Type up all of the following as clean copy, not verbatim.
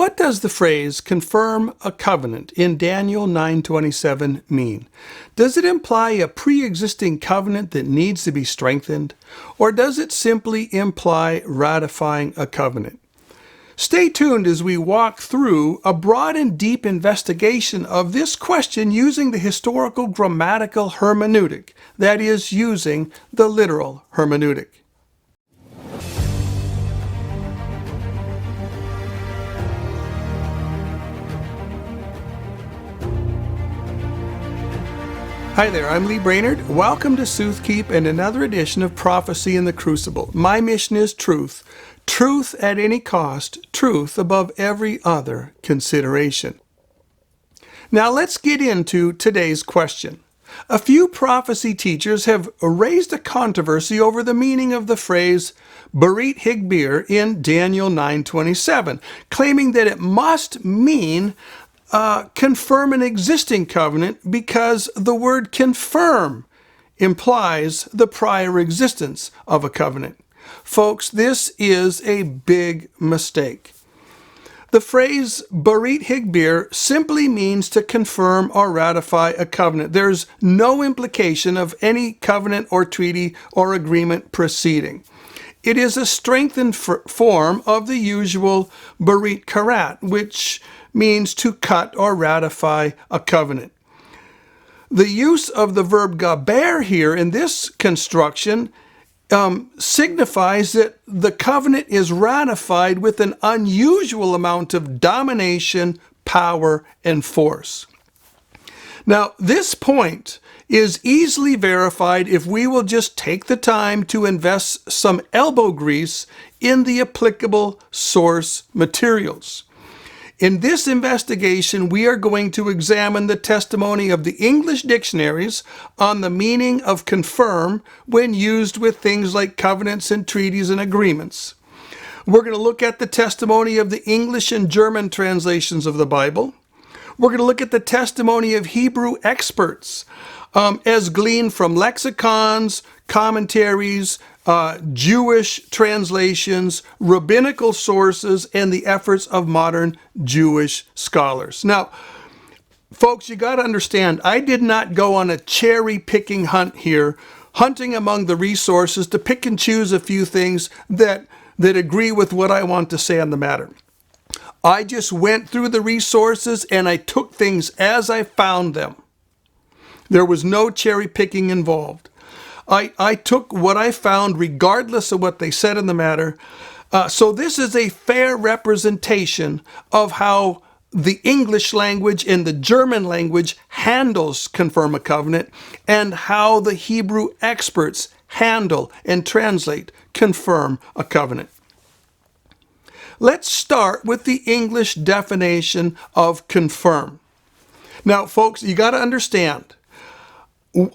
What does the phrase confirm a covenant in Daniel 9:27 mean? Does it imply a pre-existing covenant that needs to be strengthened, or does it simply imply ratifying a covenant? Stay tuned as we walk through a broad and deep investigation of this question using the historical grammatical hermeneutic, that is, using the literal hermeneutic. Hi there, I'm Lee Brainerd. Welcome to Soothkeep and another edition of Prophecy in the Crucible. My mission is truth. Truth at any cost. Truth above every other consideration. Now let's get into today's question. A few prophecy teachers have raised a controversy over the meaning of the phrase Berit Higbir in Daniel 9:27, claiming that it must mean confirm an existing covenant because the word confirm implies the prior existence of a covenant. Folks, this is a big mistake. The phrase Berit Higbir simply means to confirm or ratify a covenant. There's no implication of any covenant or treaty or agreement proceeding. It is a strengthened form of the usual Berit Karat, which means to cut or ratify a covenant. The use of the verb gaber here in this construction signifies that the covenant is ratified with an unusual amount of domination, power, and force. Now, this point is easily verified if we will just take the time to invest some elbow grease in the applicable source materials. In this investigation, we are going to examine the testimony of the English dictionaries on the meaning of confirm when used with things like covenants and treaties and agreements. We're going to look at the testimony of the English and German translations of the Bible. We're going to look at the testimony of Hebrew experts as gleaned from lexicons, commentaries, Jewish translations, rabbinical sources, and the efforts of modern Jewish scholars. Now, folks, you got to understand, I did not go on a cherry-picking hunt here, hunting among the resources to pick and choose a few things that agree with what I want to say on the matter. I just went through the resources and I took things as I found them. There was no cherry-picking involved. I took what I found regardless of what they said in the matter. So this is a fair representation of how the English language and the German language handles confirm a covenant and how the Hebrew experts handle and translate confirm a covenant. Let's start with the English definition of confirm. Now, folks, you got to understand,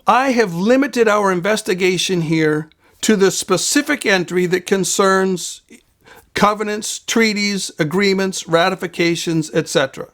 I have limited our investigation here to the specific entry that concerns covenants, treaties, agreements, ratifications, etc.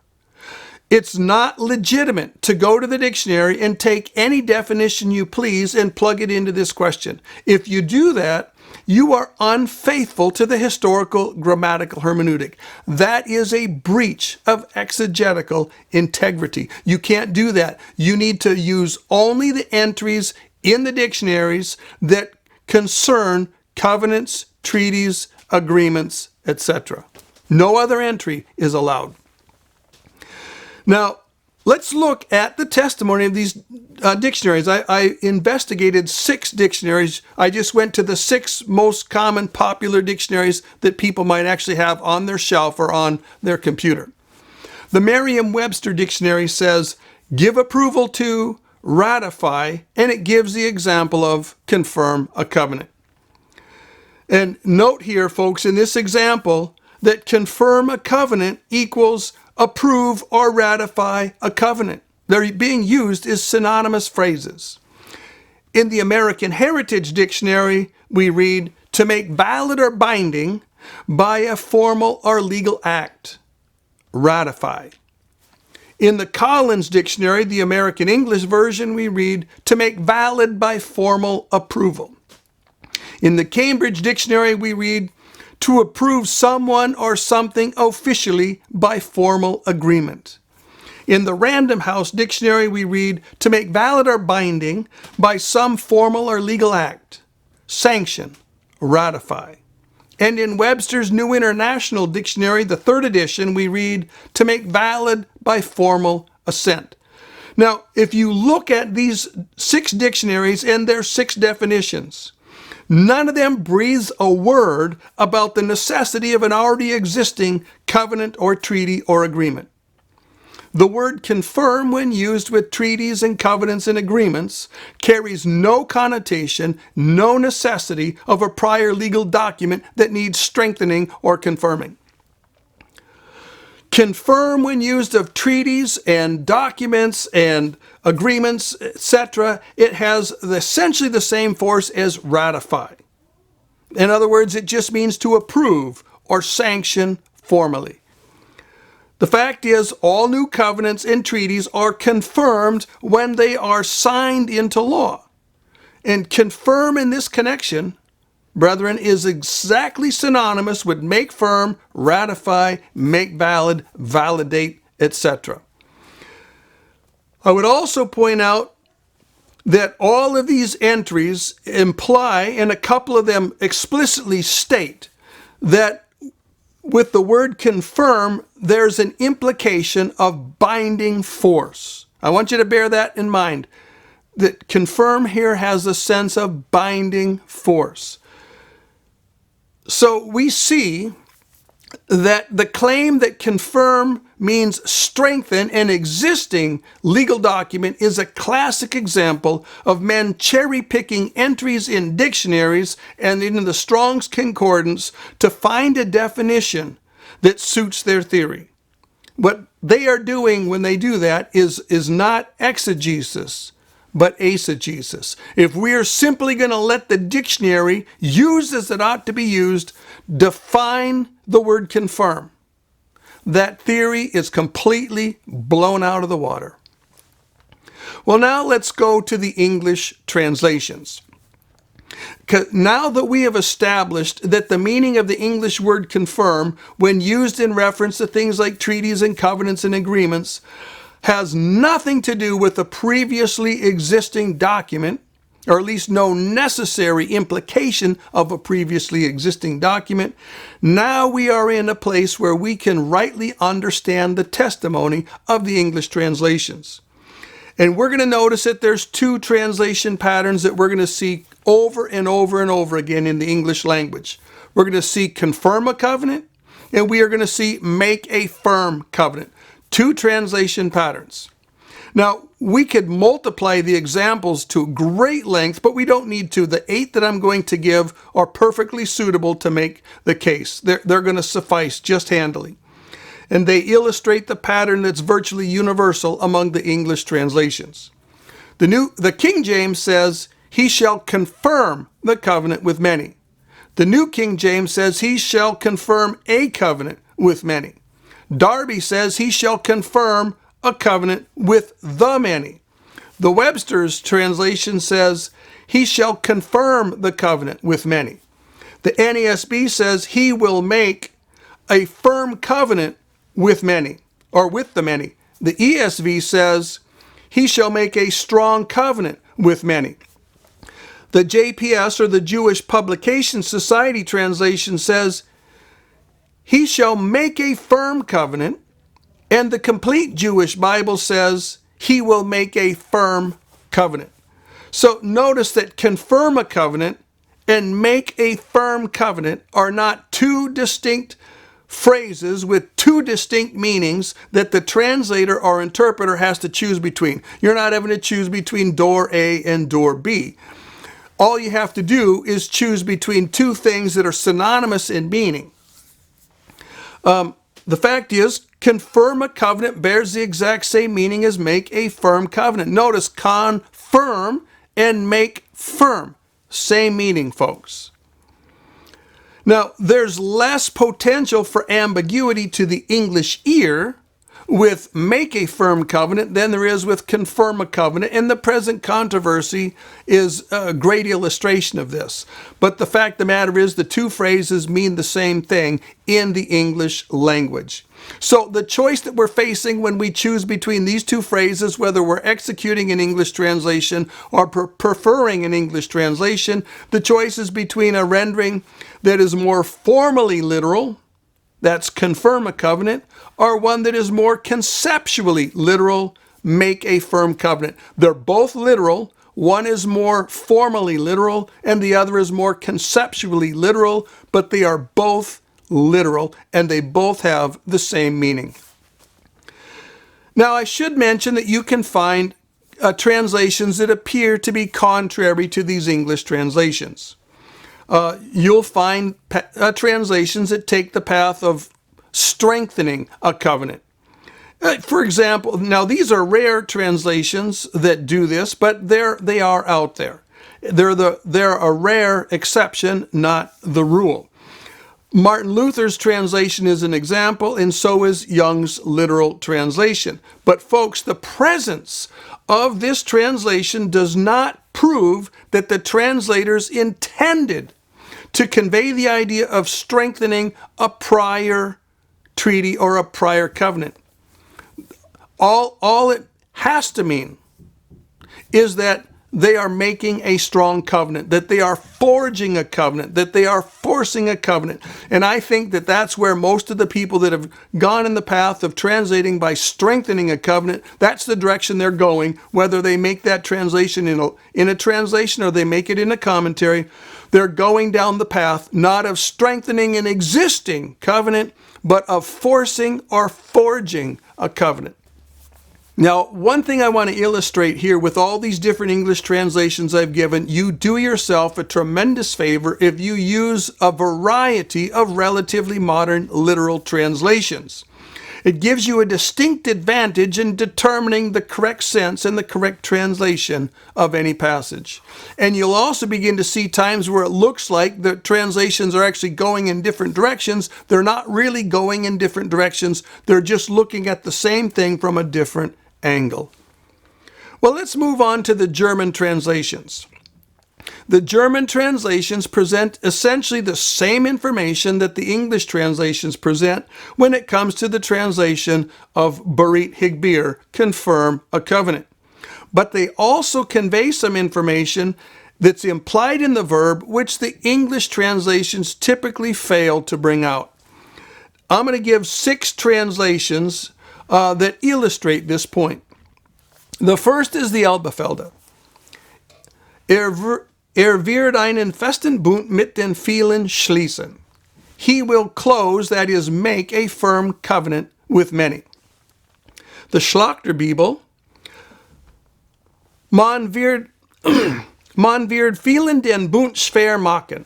It's not legitimate to go to the dictionary and take any definition you please and plug it into this question. If you do that, you are unfaithful to the historical grammatical hermeneutic. That is a breach of exegetical integrity. You can't do that. You need to use only the entries in the dictionaries that concern covenants, treaties, agreements, etc. No other entry is allowed. Now, let's look at the testimony of these dictionaries. I investigated 6 dictionaries. I just went to the 6 most common popular dictionaries that people might actually have on their shelf or on their computer. The Merriam-Webster dictionary says, give approval to, ratify, and it gives the example of confirm a covenant. And note here, folks, in this example, that confirm a covenant equals approve or ratify a covenant. They're being used as synonymous phrases. In the American Heritage Dictionary, we read, to make valid or binding by a formal or legal act. Ratify. In the Collins Dictionary, the American English version, we read, to make valid by formal approval. In the Cambridge Dictionary, we read, to approve someone or something officially by formal agreement. In the Random House Dictionary, we read, to make valid or binding by some formal or legal act, sanction, ratify. And in Webster's New International Dictionary, the 3rd edition, we read, to make valid by formal assent. Now, if you look at these 6 dictionaries and their 6 definitions, none of them breathes a word about the necessity of an already existing covenant or treaty or agreement. The word confirm, when used with treaties and covenants and agreements, carries no connotation, no necessity of a prior legal document that needs strengthening or confirming. Confirm, when used of treaties and documents and agreements, etc., it has essentially the same force as ratify. In other words, it just means to approve or sanction formally. The fact is, all new covenants and treaties are confirmed when they are signed into law. And confirm in this connection, brethren, is exactly synonymous with make firm, ratify, make valid, validate, etc. I would also point out that all of these entries imply, and a couple of them explicitly state, that with the word confirm, there's an implication of binding force. I want you to bear that in mind, that confirm here has a sense of binding force. So we see that the claim that confirm means strengthen an existing legal document is a classic example of men cherry-picking entries in dictionaries and in the Strong's Concordance to find a definition that suits their theory. What they are doing when they do that is not exegesis, but eisegesis. If we are simply going to let the dictionary, used as it ought to be used, define the word confirm, that theory is completely blown out of the water. Well, now let's go to the English translations. Now that we have established that the meaning of the English word confirm, when used in reference to things like treaties and covenants and agreements, has nothing to do with a previously existing document, or at least no necessary implication of a previously existing document, now we are in a place where we can rightly understand the testimony of the English translations. And we're going to notice that there's 2 translation patterns that we're going to see over and over and over again in the English language. We're going to see confirm a covenant, and we are going to see make a firm covenant. 2 translation patterns. Now, we could multiply the examples to great length, but we don't need to. The 8 that I'm going to give are perfectly suitable to make the case. They're going to suffice just handily. And they illustrate the pattern that's virtually universal among the English translations. The King James says, he shall confirm the covenant with many. The New King James says, he shall confirm a covenant with many. Darby says, he shall confirm a covenant with the many. The Webster's translation says, he shall confirm the covenant with many. The NASB says, he will make a firm covenant with many, or with the many. The ESV says, he shall make a strong covenant with many. The JPS, or the Jewish Publication Society translation, says, he shall make a firm covenant. And the Complete Jewish Bible says, he will make a firm covenant. So notice that confirm a covenant and make a firm covenant are not 2 distinct phrases with 2 distinct meanings that the translator or interpreter has to choose between. You're not having to choose between door A and door B. All you have to do is choose between 2 things that are synonymous in meaning. The fact is, confirm a covenant bears the exact same meaning as make a firm covenant. Notice confirm and make firm. Same meaning, folks. Now, there's less potential for ambiguity to the English ear with make a firm covenant than there is with confirm a covenant, and the present controversy is a great illustration of this. But the fact of the matter is the two phrases mean the same thing in the English language. So the choice that we're facing when we choose between these two phrases, whether we're executing an English translation or preferring an English translation, the choice is between a rendering that is more formally literal, that's confirm a covenant, or one that is more conceptually literal, make a firm covenant. They're both literal. One is more formally literal and the other is more conceptually literal, but they are both literal and they both have the same meaning. Now, I should mention that you can find translations that appear to be contrary to these English translations. You'll find translations that take the path of strengthening a covenant. For example, now these are rare translations that do this, but they are out there. They're a rare exception, not the rule. Martin Luther's translation is an example, and so is Young's literal translation. But folks, the presence of this translation does not prove that the translators intended to convey the idea of strengthening a prior treaty or a prior covenant. All it has to mean is that they are making a strong covenant, that they are forging a covenant, that they are forcing a covenant. And I think that that's where most of the people that have gone in the path of translating by strengthening a covenant, that's the direction they're going, whether they make that translation in a translation or they make it in a commentary. They're going down the path not of strengthening an existing covenant, but of forcing or forging a covenant. Now, one thing I want to illustrate here with all these different English translations I've given, you do yourself a tremendous favor if you use a variety of relatively modern literal translations. It gives you a distinct advantage in determining the correct sense and the correct translation of any passage. And you'll also begin to see times where it looks like the translations are actually going in different directions. They're not really going in different directions. They're just looking at the same thing from a different angle. Well, let's move on to the German translations. The German translations present essentially the same information that the English translations present when it comes to the translation of Berit Higbir, confirm a covenant. But they also convey some information that's implied in the verb, which the English translations typically fail to bring out. I'm going to give 6 translations that illustrate this point. The first is the Elberfelder. Wird einen festen Bund mit den vielen schließen. He will close, that is, make a firm covenant with many. The Schlachter Bibel. Man wird vielen den Bund schwer machen.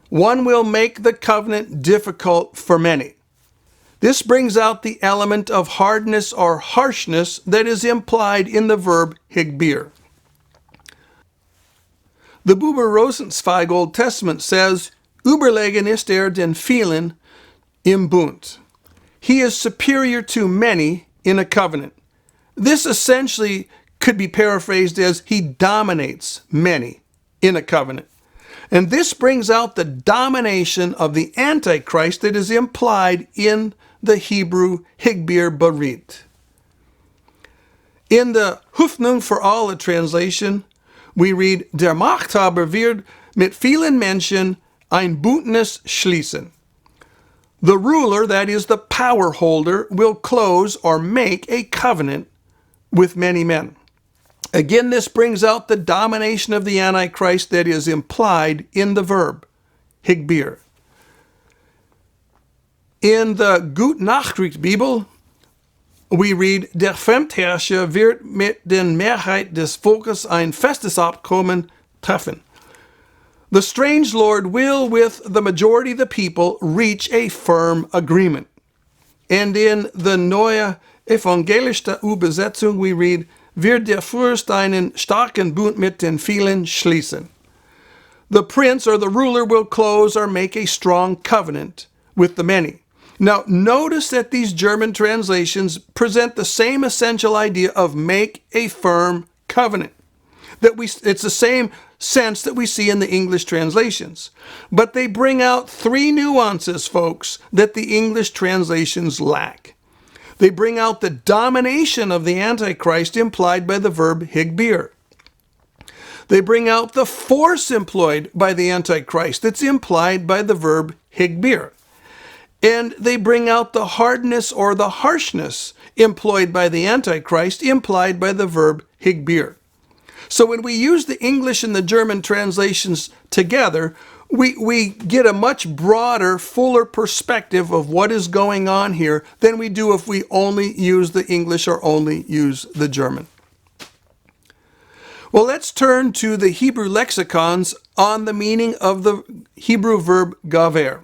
One will make the covenant difficult for many. This brings out the element of hardness or harshness that is implied in the verb higbir. The Buber Rosenzweig Old Testament says, Überlegen ist den vielen im Bund. He is superior to many in a covenant. This essentially could be paraphrased as he dominates many in a covenant. And this brings out the domination of the Antichrist that is implied in the Hebrew Higbir Berit. In the Hoffnung für alle translation, we read, Der Machthaber wird mit vielen Menschen ein Bündnis schließen. The ruler, that is the power holder, will close or make a covenant with many men. Again, this brings out the domination of the Antichrist that is implied in the verb, Higbir. In the Gut Nachricht Bibel, we read, Der Fremdherrscher wird mit den Mehrheit des Volkes ein festes Abkommen treffen. The strange Lord will, with the majority of the people, reach a firm agreement. And in the Neue Evangelische Übersetzung, we read, Wird der Fürst einen starken Bund mit den vielen schließen. The prince or the ruler will close or make a strong covenant with the many. Now, notice that these German translations present the same essential idea of make a firm covenant. It's the same sense that we see in the English translations. But they bring out three nuances, folks, that the English translations lack. They bring out the domination of the Antichrist implied by the verb higbir. They bring out the force employed by the Antichrist that's implied by the verb higbir. And they bring out the hardness or the harshness employed by the Antichrist implied by the verb higbir. So when we use the English and the German translations together, we get a much broader, fuller perspective of what is going on here than we do if we only use the English or only use the German. Well, let's turn to the Hebrew lexicons on the meaning of the Hebrew verb gaver.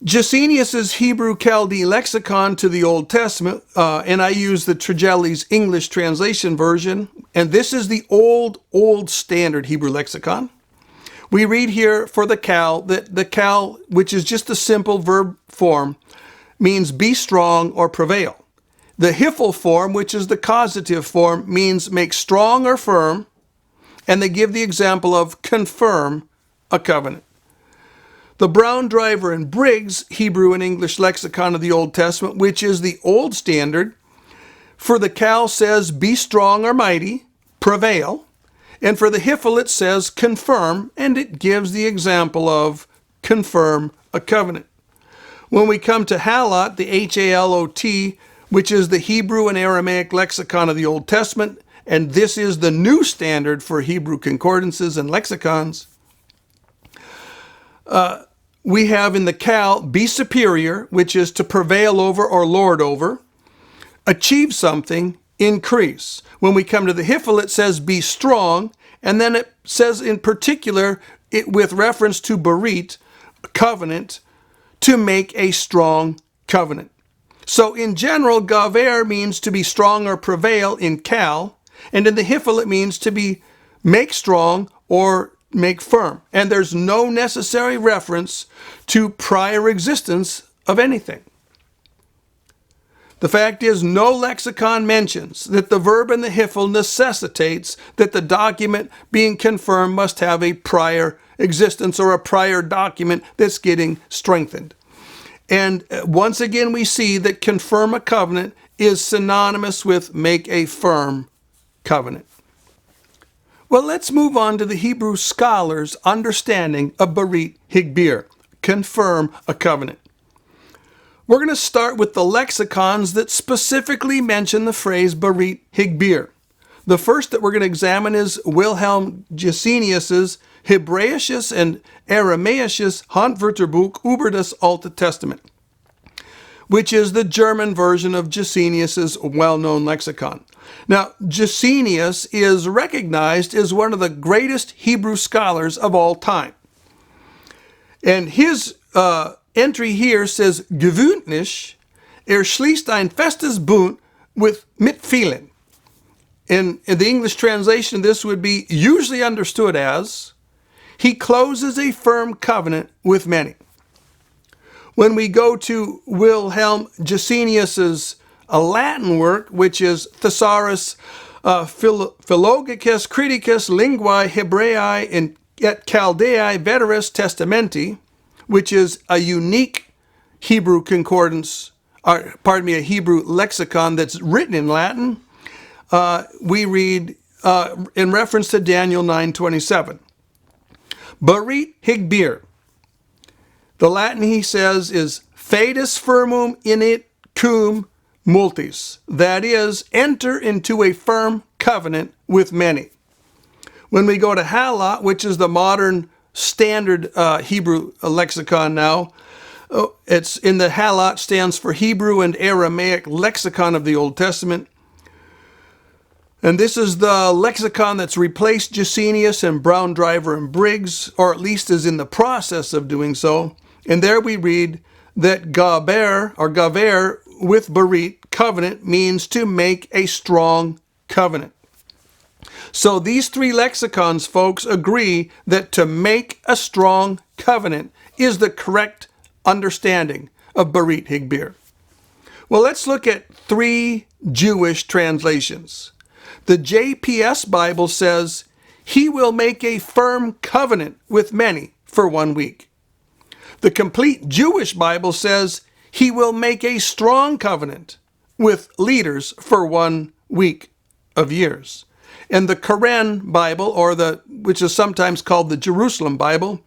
Gesenius's Hebrew Chaldee lexicon to the Old Testament, and I use the Tregelles English translation version, and this is the old standard Hebrew lexicon. We read here for the kal that the kal, which is just a simple verb form, means be strong or prevail. The hifl form, which is the causative form, means make strong or firm, and they give the example of confirm a covenant. The Brown, Driver, and Briggs Hebrew and English lexicon of the Old Testament, which is the old standard, for the kal says be strong or mighty, prevail, and for the hifl it says confirm, and it gives the example of confirm a covenant. When we come to halot, the Halot, which is the Hebrew and Aramaic lexicon of the Old Testament, and this is the new standard for Hebrew concordances and lexicons, we have in the kal, be superior, which is to prevail over or lord over, achieve something, increase. When we come to the hifl, it says be strong, and then it says in particular, with reference to berit, covenant, to make a strong covenant. So in general, gaver means to be strong or prevail in kal, and in the hifl it means to be make strong or make firm. And there's no necessary reference to prior existence of anything. The fact is, no lexicon mentions that the verb in the hifl necessitates that the document being confirmed must have a prior existence or a prior document that's getting strengthened. And once again, we see that confirm a covenant is synonymous with make a firm covenant. Well, let's move on to the Hebrew scholars' understanding of berit higbir, confirm a covenant. We're going to start with the lexicons that specifically mention the phrase berit higbir. The first that we're going to examine is Wilhelm Gesenius's Hebräisches and Aramäisches Handwörterbuch über das Alte Testament, which is the German version of Gesenius's well-known lexicon. Now, Gesenius is recognized as one of the greatest Hebrew scholars of all time. And his entry here says, gewöhnlich, schließt ein festes Bund mit vielen. In the English translation, this would be usually understood as, he closes a firm covenant with many. When we go to Wilhelm Gesenius's Latin work, which is Thesaurus Philologicus Criticus Linguae Hebraeae and et Chaldeae Veteris Testamenti, which is a unique Hebrew concordance, a Hebrew lexicon that's written in Latin, we read in reference to Daniel 9:27. Berit higbir. The Latin, he says, is fidus firmum init cum multis. That is, enter into a firm covenant with many. When we go to halot, which is the modern standard Hebrew lexicon now, it's in the halot stands for Hebrew and Aramaic lexicon of the Old Testament. And this is the lexicon that's replaced Gesenius and Brown, Driver, and Briggs, or at least is in the process of doing so. And there we read that gaber, or gaver, with berit, covenant, means to make a strong covenant. So these three lexicons, folks, agree that to make a strong covenant is the correct understanding of Berit Higbir. Well, let's look at 3 Jewish translations. The JPS Bible says, "He will make a firm covenant with many for 1 week." The Complete Jewish Bible says, "He will make a strong covenant with leaders for 1 week of years." And the Koran Bible, which is sometimes called the Jerusalem Bible,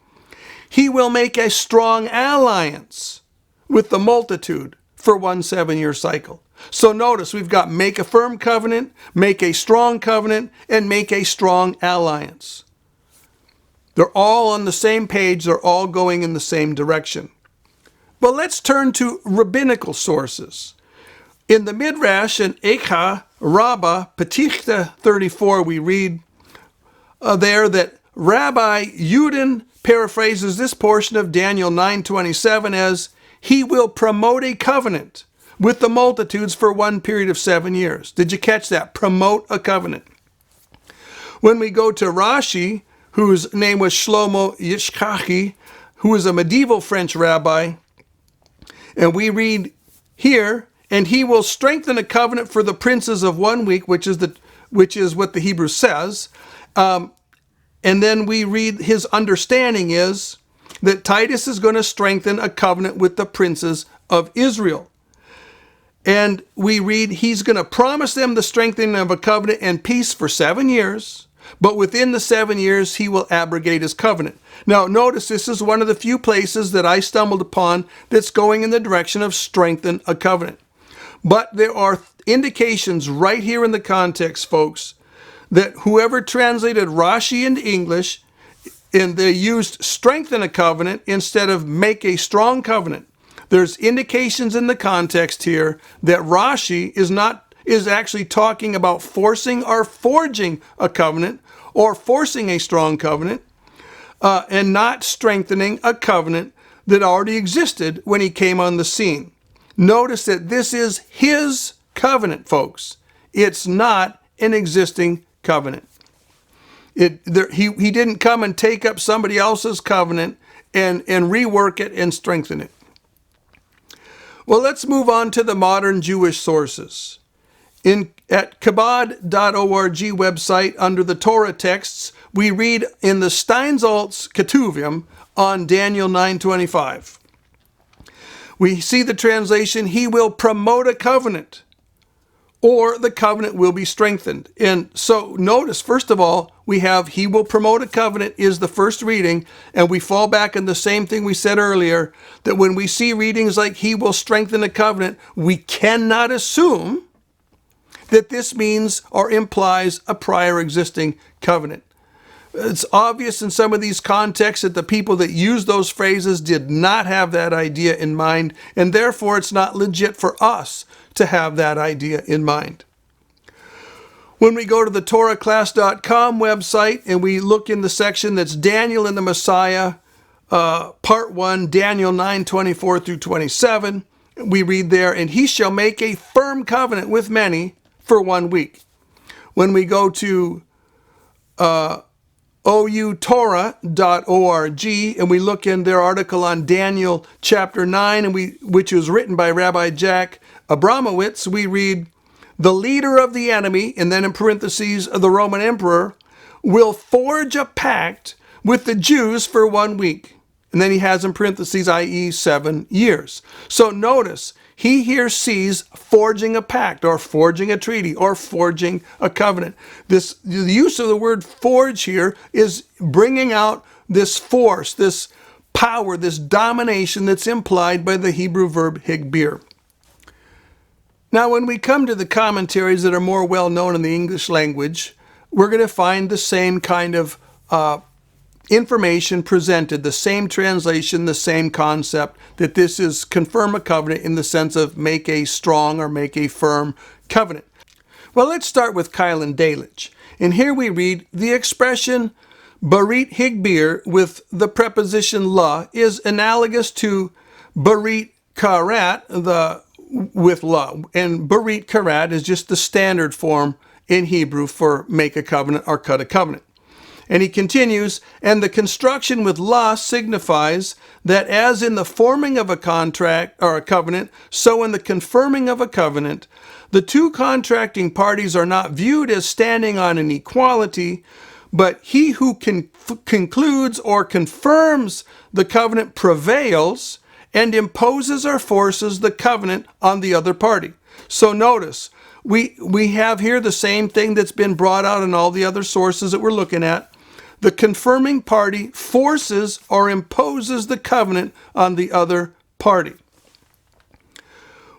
"He will make a strong alliance with the multitude for 1 7-year cycle." So notice we've got make a firm covenant, make a strong covenant, and make a strong alliance. They're all on the same page. They're all going in the same direction. But let's turn to rabbinical sources. In the Midrash in Echa Rabbah Petichta 34, we read there that Rabbi Yudin paraphrases this portion of Daniel 9:27 as, "He will promote a covenant with the multitudes for 1 period of 7 years." Did you catch that? Promote a covenant. When we go to Rashi, whose name was Shlomo Yishkachi, who was a medieval French rabbi, and we read here, "And he will strengthen a covenant for the princes of 1 week," which is what the Hebrew says. And then we read his understanding is that Titus is going to strengthen a covenant with the princes of Israel. And we read he's going to promise them the strengthening of a covenant and peace for 7 years, but within the 7 years he will abrogate his covenant. Now notice this is one of the few places that I stumbled upon that's going in the direction of strengthen a covenant. But there are indications right here in the context, folks, that whoever translated Rashi into English, and they used strengthen a covenant instead of make a strong covenant. There's indications in the context here that Rashi is actually talking about forcing or forging a covenant or forcing a strong covenant and not strengthening a covenant that already existed when he came on the scene. Notice that this is his covenant, folks. It's not an existing covenant. He didn't come and take up somebody else's covenant and rework it and strengthen it. Well, let's move on to the modern Jewish sources. At Chabad.org website, under the Torah texts, we read in the Steinsaltz Ketuvim on Daniel 9:25. We see the translation, "He will promote a covenant," or "the covenant will be strengthened." And so notice, first of all, we have "he will promote a covenant" is the first reading, and we fall back in the same thing we said earlier, that when we see readings like "he will strengthen a covenant," we cannot assume that this means or implies a prior existing covenant. It's obvious in some of these contexts that the people that use those phrases did not have that idea in mind, and therefore it's not legit for us to have that idea in mind. When we go to the TorahClass.com website and we look in the section that's Daniel and the Messiah, Part 1, Daniel 9:24 through 27, we read there, "And he shall make a firm covenant with many for 1 week." When we go to outorah.org and we look in their article on Daniel chapter 9, which was written by Rabbi Jack Abramowitz, we read, "The leader of the enemy," and then in parentheses, the Roman emperor, "will forge a pact with the Jews for 1 week." And then he has in parentheses, i.e. 7 years. So notice, he here sees forging a pact or forging a treaty or forging a covenant. The use of the word forge here is bringing out this force, this power, this domination that's implied by the Hebrew verb higbir. Now, when we come to the commentaries that are more well known in the English language, we're going to find the same kind of information presented, the same translation, the same concept, that this is confirm a covenant in the sense of make a strong or make a firm covenant. Well, let's start with Kylan Delitzsch. And here we read, "The expression Berit Higbir with the preposition la is analogous to Berit Karat with la. And Berit Karat is just the standard form in Hebrew for make a covenant or cut a covenant. And he continues, and the construction with la signifies that as in the forming of a contract or a covenant, so in the confirming of a covenant, the two contracting parties are not viewed as standing on an equality, but he who concludes or confirms the covenant prevails and imposes or forces the covenant on the other party. So notice, we have here the same thing that's been brought out in all the other sources that we're looking at. The confirming party forces or imposes the covenant on the other party.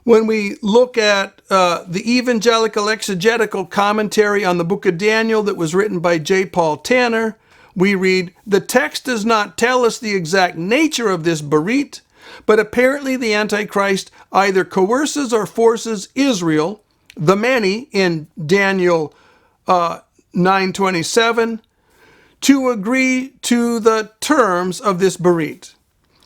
When we look at the evangelical exegetical commentary on the book of Daniel that was written by J. Paul Tanner, we read, the text does not tell us the exact nature of this berit, but apparently the Antichrist either coerces or forces Israel, the many in Daniel 9:27, to agree to the terms of this berit.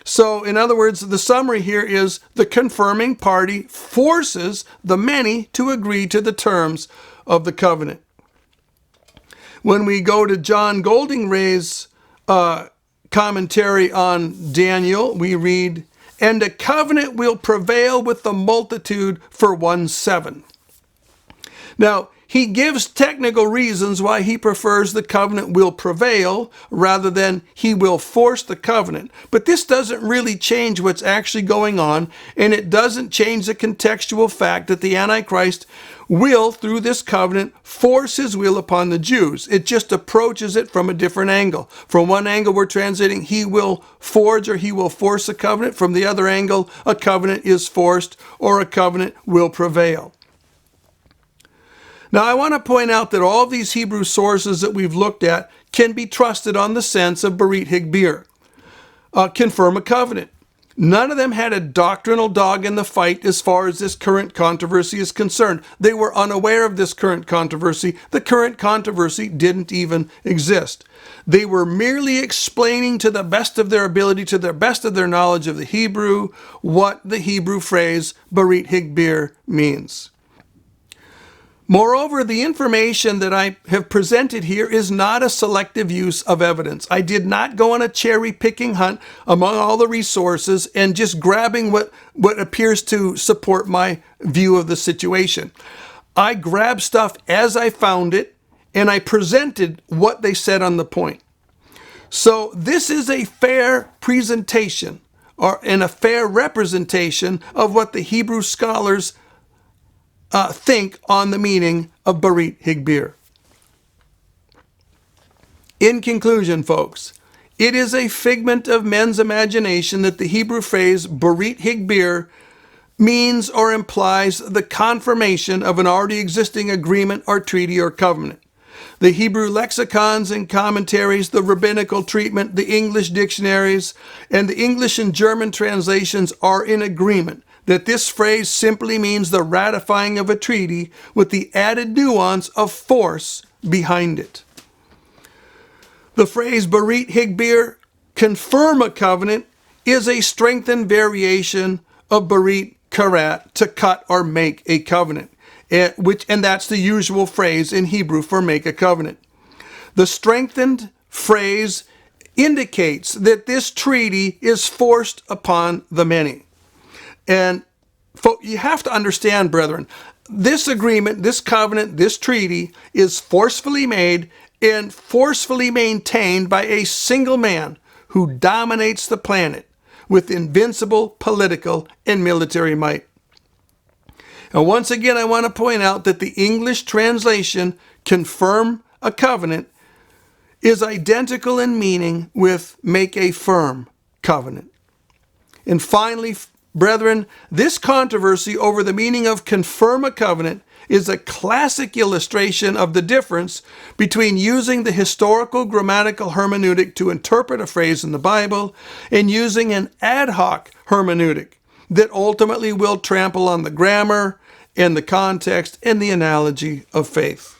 So, in other words, the summary here is the confirming party forces the many to agree to the terms of the covenant. When we go to John Goldingray's commentary on Daniel, we read, and a covenant will prevail with the multitude for 1/7. Now, he gives technical reasons why he prefers the covenant will prevail rather than he will force the covenant. But this doesn't really change what's actually going on, and it doesn't change the contextual fact that the Antichrist will, through this covenant, force his will upon the Jews. It just approaches it from a different angle. From one angle, we're translating he will forge or he will force a covenant. From the other angle, a covenant is forced or a covenant will prevail. Now, I want to point out that all of these Hebrew sources that we've looked at can be trusted on the sense of Berit Higbir, confirm a covenant. None of them had a doctrinal dog in the fight as far as this current controversy is concerned. They were unaware of this current controversy. The current controversy didn't even exist. They were merely explaining to the best of their ability, to the best of their knowledge of the Hebrew, what the Hebrew phrase Berit Higbir means. Moreover, the information that I have presented here is not a selective use of evidence. I did not go on a cherry-picking hunt among all the resources and just grabbing what appears to support my view of the situation. I grabbed stuff as I found it, and I presented what they said on the point. So this is a fair presentation and a fair representation of what the Hebrew scholars think on the meaning of Berit Higbir. In conclusion, folks, it is a figment of men's imagination that the Hebrew phrase Berit Higbir means or implies the confirmation of an already existing agreement or treaty or covenant. The Hebrew lexicons and commentaries, the rabbinical treatment, the English dictionaries, and the English and German translations are in agreement that this phrase simply means the ratifying of a treaty with the added nuance of force behind it. The phrase Berit Higbir, confirm a covenant, is a strengthened variation of Berit Karat, to cut or make a covenant, and that's the usual phrase in Hebrew for make a covenant. The strengthened phrase indicates that this treaty is forced upon the many. And you have to understand, brethren, this agreement, this covenant, this treaty is forcefully made and forcefully maintained by a single man who dominates the planet with invincible political and military might. And once again, I want to point out that the English translation, confirm a covenant, is identical in meaning with make a firm covenant. And finally, brethren, this controversy over the meaning of confirm a covenant is a classic illustration of the difference between using the historical grammatical hermeneutic to interpret a phrase in the Bible and using an ad hoc hermeneutic that ultimately will trample on the grammar and the context and the analogy of faith.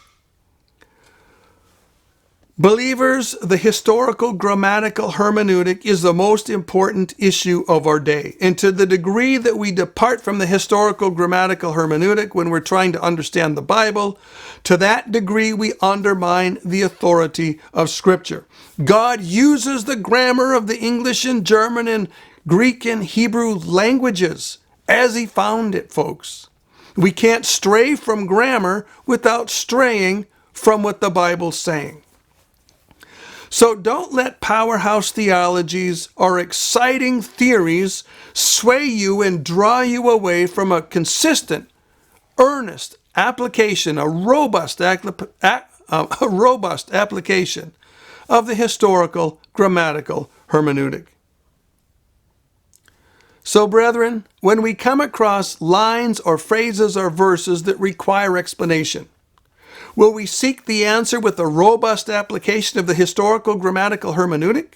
Believers, the historical grammatical hermeneutic is the most important issue of our day. And to the degree that we depart from the historical grammatical hermeneutic when we're trying to understand the Bible, to that degree we undermine the authority of Scripture. God uses the grammar of the English and German and Greek and Hebrew languages as He found it, folks. We can't stray from grammar without straying from what the Bible's saying. So don't let powerhouse theologies or exciting theories sway you and draw you away from a consistent, earnest application, a robust application of the historical grammatical hermeneutic. So, brethren, when we come across lines or phrases or verses that require explanation, will we seek the answer with a robust application of the historical grammatical hermeneutic?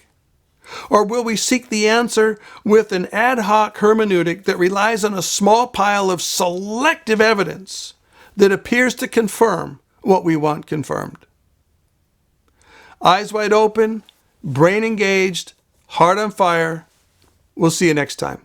Or will we seek the answer with an ad hoc hermeneutic that relies on a small pile of selective evidence that appears to confirm what we want confirmed? Eyes wide open, brain engaged, heart on fire. We'll see you next time.